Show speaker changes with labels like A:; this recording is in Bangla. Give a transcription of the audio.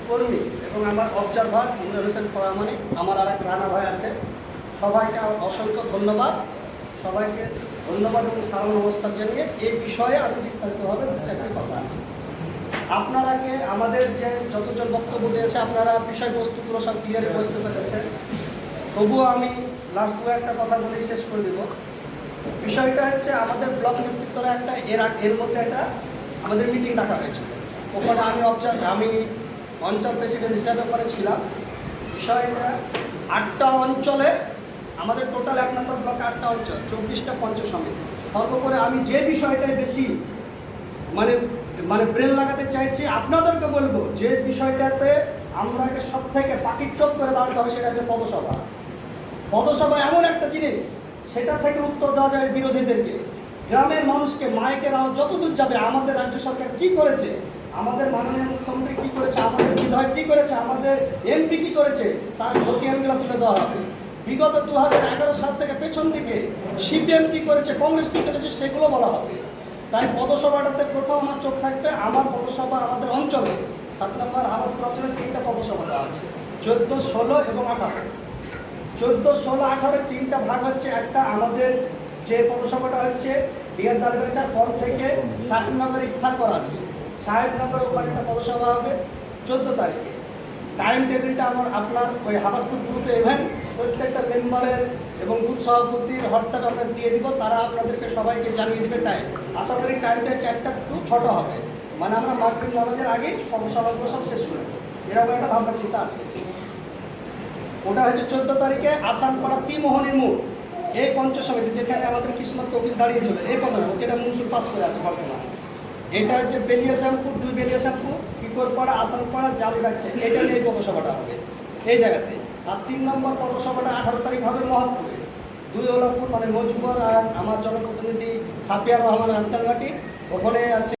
A: কর্মী এবং আমার অবজারভার ইমরান হোসেন পরামানিক, আমার আর এক রানা ভাই আছে, সবাইকে অসংখ্য ধন্যবাদ। সবাইকে ধন্যবাদ এবং সালাম নমস্কার জানিয়ে এই বিষয়ে আমি বিস্তারিতভাবে দু চারটি কথা আপনারাকে আমাদের যে যতজন বক্তব্য দিয়েছে আপনারা বিষয়বস্তুগুলো সব ক্লিয়ারে বুঝতে পেরেছেন। তবুও আমি লাস্ট দু একটা কথা বলে শেষ করে দেব। বিষয়টা হচ্ছে আমাদের ব্লক নেতৃত্বরা একটা এর মধ্যে একটা আমাদের মিটিং ডাকা হয়েছিল। ওখানে আমি অঞ্চল প্রেসিডেন্ট হিসাবে ওখানে ছিলাম। বিষয়টা 8টা অঞ্চলে, আমাদের টোটাল 1 নম্বর ব্লকে 8টা অঞ্চল, 24টা পঞ্চায়েত সমিতি। সর্বোপরি আমি যে বিষয়টাই বেশি মানে ব্রেন লাগাতে চাইছি, আপনাদেরকে বলবো যে বিষয়টাতে আমরাকে সব থেকে পাখির চোখ করে দাঁড়াতে হবে, সেটা হচ্ছে পদসভা। পদসভা এমন একটা জিনিস, সেটা থেকে উত্তর দেওয়া যায় বিরোধীদেরকে। গ্রামের মানুষকে মাইকের আওয়াজ যতদূর যাবে, আমাদের রাজ্য সরকার কি করেছে, আমাদের মাননীয় মুখ্যমন্ত্রী কি করেছে, আমাদের বিধায়ক কি করেছে, আমাদের এমপি কি করেছে, তার খতিয়ানগুলো তুলে দেওয়া হবে। বিগত 2011 সাল থেকে পেছন দিকে সিপিএম কি করেছে, কংগ্রেস কি করেছে, সেগুলো বলা হবে। তাই পদসভাটাতে প্রথম আমার চোখ থাকবে। আমার পদসভা আমাদের অঞ্চলে 7 নম্বর হাবাসপুর অঞ্চলে 3টা পদসভা দেওয়া আছে, 14, 16 এবং 18। 14, 16, 18 3টা ভাগ হচ্ছে। একটা আমাদের যে পদসভাটা হচ্ছে ডিয়ার দালবেচার পর থেকে সাহেবনগরে স্থান করা আছে, সাহেবনগর ওখানে একটা পদসভা হবে 14 তারিখে। টাইম টেবিলটা আপনার ওই হাবাসপুর গ্রুপে ইভেন্ট প্রত্যেকটা মেম্বারের এবং বুথ সভাপতির হোয়াটসঅ্যাপ আমরা দিয়ে দিব, তারা আপনাদেরকে সবাইকে জানিয়ে দেবে টাইম। আশা করি টাইমটা 4টা টু 6টা হবে, মানে আমরা মার্কেট নামাজের আগে পদসভাগুলো সব শেষ করে দেবো, এরকম একটা ভাবনা চিন্তা আছে। ওটা হচ্ছে 14 তারিখে আসামপাড়া ত্রিমোহনী মোড়, এই পঞ্চায়েত সমিতি যেখানে আমাদের কিসমত কবির দাঁড়িয়েছিল, এই পদসভা যেটা মনসুর পাস করে আছে বর্তমানে। এটা হচ্ছে বেলিয়াশ্যামপুর, 2 বেলিয়াশ্যামপুর, কিকরপাড়া, আসামপাড়া, জালগাছে, এটা নিয়ে এই পদসভাটা হবে এই জায়গাতে। আর 3 নম্বর পদসভাটা 18 তারিখ হবে মহাপুরে, 2 ওলাপুর, মানে মজুবর আর আমার জনপ্রতিনিধি সাপিয়ার রহমান আঞ্চানঘাটি, ওখানে আছে।